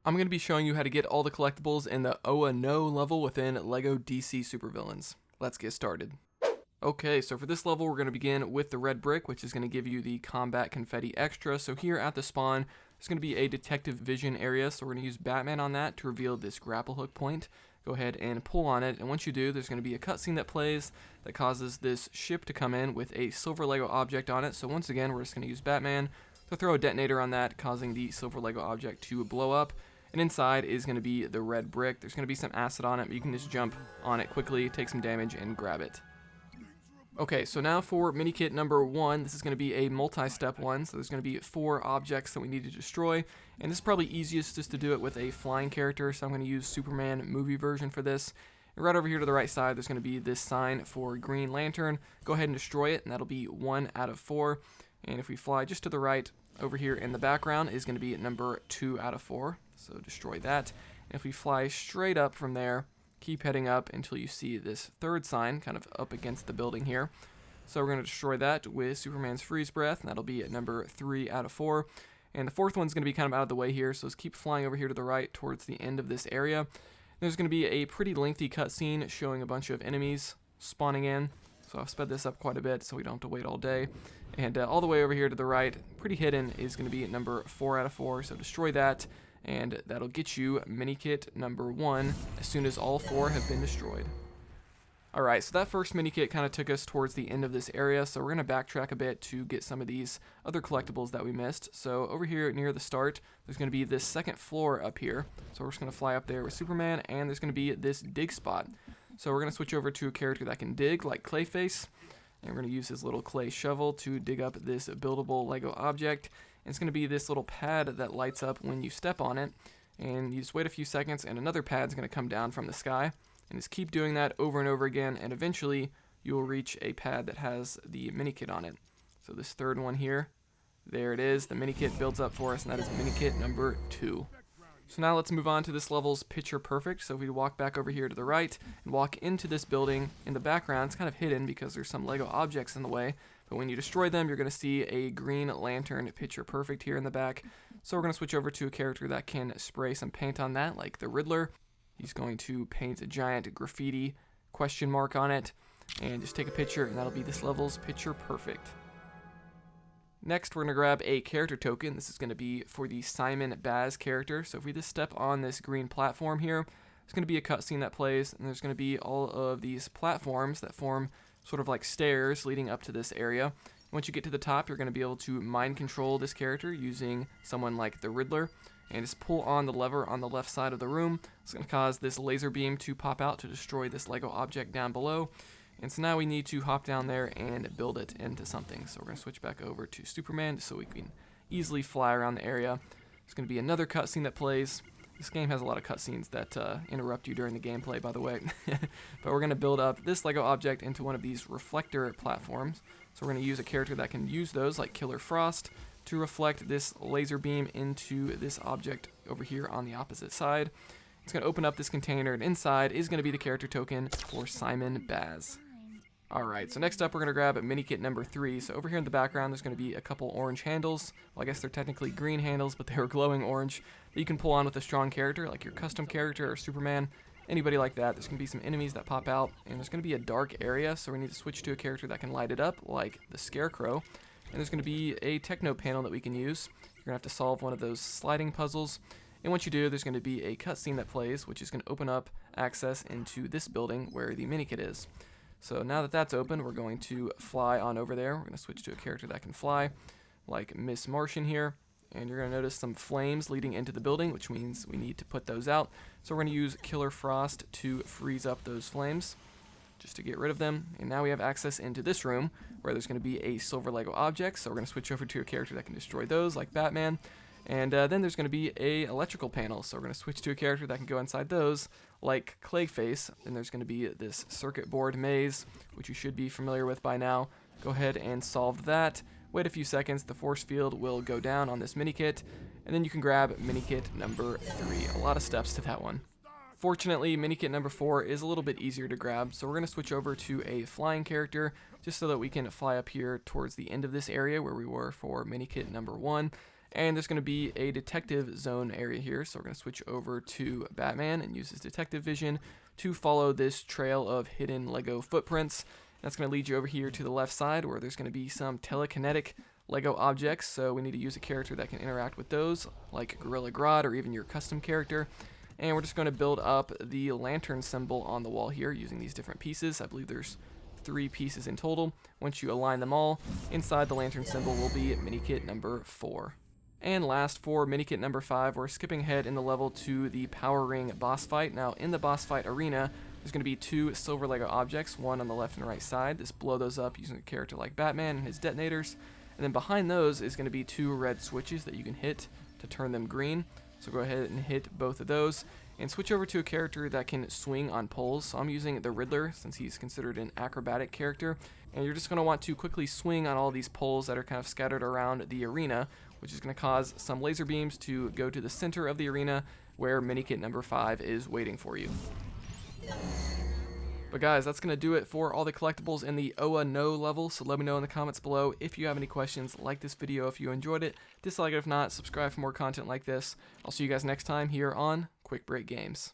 I'm going to be showing you how to get all the collectibles in the Oh No level within LEGO DC Supervillains. Let's get started. Okay, so for this level we're going to begin with the red brick, which is going to give you the Combat Confetti extra. So here at the spawn, there's going to be a detective vision area, so we're going to use Batman on that to reveal this grapple hook point. Go ahead and pull on it, and once you do, there's going to be a cutscene that plays that causes this ship to come in with a silver Lego object on it. So once again, we're just going to use Batman to throw a detonator on that, causing the silver Lego object to blow up. And inside is going to be the red brick. There's going to be some acid on it, but you can just jump on it quickly, take some damage, and grab it. Okay, so now for Minikit number 1, this is going to be a multi-step one, so there's going to be 4 objects that we need to destroy, and this is probably easiest just to do it with a flying character, so I'm going to use Superman movie version for this. And right over here to the right side, there's going to be this sign for Green Lantern. Go ahead and destroy it, and that'll be 1 out of 4. And if we fly just to the right, over here in the background is going to be number 2 out of 4, so destroy that. And if we fly straight up from there, keep heading up until you see this third sign kind of up against the building here. So we're going to destroy that with Superman's freeze breath, and that'll be at number 3 out of 4. And the fourth one's going to be kind of out of the way here, so let's keep flying over here to the right towards the end of this area. There's going to be a pretty lengthy cutscene showing a bunch of enemies spawning in. So I've sped this up quite a bit so we don't have to wait all day. And all the way over here to the right, pretty hidden, is going to be at number 4 out of 4, so destroy that. And that'll get you Minikit number 1 as soon as all 4 have been destroyed. Alright, so that first Minikit kind of took us towards the end of this area, so we're going to backtrack a bit to get some of these other collectibles that we missed. So over here near the start, there's going to be this second floor up here. So we're just going to fly up there with Superman, and there's going to be this dig spot. So we're going to switch over to a character that can dig, like Clayface. And we're going to use his little clay shovel to dig up this buildable Lego object. And it's going to be this little pad that lights up when you step on it. And you just wait a few seconds, and another pad's going to come down from the sky. And just keep doing that over and over again, and eventually you will reach a pad that has the Minikit on it. So this third one here, there it is. The Minikit builds up for us, and that is Minikit number 2. So now let's move on to this level's picture perfect. So if we walk back over here to the right and walk into this building, in the background it's kind of hidden because there's some Lego objects in the way, but when you destroy them you're going to see a Green Lantern picture perfect here in the back. So we're going to switch over to a character that can spray some paint on that, like the Riddler. He's going to paint a giant graffiti question mark on it and just take a picture, and that'll be this level's picture perfect. Next, we're going to grab a character token. This is going to be for the Simon Baz character. So if we just step on this green platform here, there's going to be a cutscene that plays, and there's going to be all of these platforms that form sort of like stairs leading up to this area. Once you get to the top, you're going to be able to mind control this character using someone like the Riddler, and just pull on the lever on the left side of the room. It's going to cause this laser beam to pop out to destroy this Lego object down below. And so now we need to hop down there and build it into something. So we're going to switch back over to Superman just so we can easily fly around the area. There's going to be another cutscene that plays. This game has a lot of cutscenes that interrupt you during the gameplay, by the way. But we're going to build up this Lego object into one of these reflector platforms. So we're going to use a character that can use those, like Killer Frost, to reflect this laser beam into this object over here on the opposite side. It's going to open up this container, and inside is going to be the character token for Simon Baz. Alright, so next up we're going to grab Minikit number 3. So over here in the background there's going to be a couple orange handles. Well, I guess they're technically green handles, but they were glowing orange that you can pull on with a strong character, like your custom character or Superman, anybody like that. There's going to be some enemies that pop out, and there's going to be a dark area, so we need to switch to a character that can light it up, like the Scarecrow. And there's going to be a techno panel that we can use. You're going to have to solve one of those sliding puzzles. And once you do, there's going to be a cutscene that plays, which is going to open up access into this building where the Minikit is. So now that that's open, we're going to fly on over there. We're going to switch to a character that can fly, like Miss Martian here. And you're going to notice some flames leading into the building, which means we need to put those out. So we're going to use Killer Frost to freeze up those flames, just to get rid of them. And now we have access into this room where there's going to be a silver Lego object. So we're going to switch over to a character that can destroy those, like Batman. And then there's going to be a electrical panel. So we're going to switch to a character that can go inside those, like Clayface. And there's going to be this circuit board maze, which you should be familiar with by now. Go ahead and solve that. Wait a few seconds, the force field will go down on this Minikit, and then you can grab Minikit number 3. A lot of steps to that one. Fortunately, Minikit number 4 is a little bit easier to grab, so we're going to switch over to a flying character just so that we can fly up here towards the end of this area where we were for Minikit number 1. And there's going to be a detective zone area here, so we're going to switch over to Batman and use his detective vision to follow this trail of hidden Lego footprints. That's going to lead you over here to the left side where there's going to be some telekinetic Lego objects, so we need to use a character that can interact with those, like Gorilla Grodd or even your custom character. And we're just going to build up the lantern symbol on the wall here using these different pieces. I believe there's 3 pieces in total. Once you align them all, inside the lantern symbol will be Minikit number 4. And last, for Minikit number 5, we're skipping ahead in the level to the Power Ring boss fight. Now, in the boss fight arena, there's going to be 2 silver Lego objects, one on the left and right side. Just blow those up using a character like Batman and his detonators. And then behind those is going to be 2 red switches that you can hit to turn them green. So go ahead and hit both of those and switch over to a character that can swing on poles. So I'm using the Riddler since he's considered an acrobatic character. And you're just going to want to quickly swing on all these poles that are kind of scattered around the arena, which is going to cause some laser beams to go to the center of the arena where Minikit number 5 is waiting for you. But guys, that's going to do it for all the collectibles in the Oa No level, so let me know in the comments below if you have any questions. Like this video if you enjoyed it, dislike it if not, subscribe for more content like this. I'll see you guys next time here on Quick Break Games.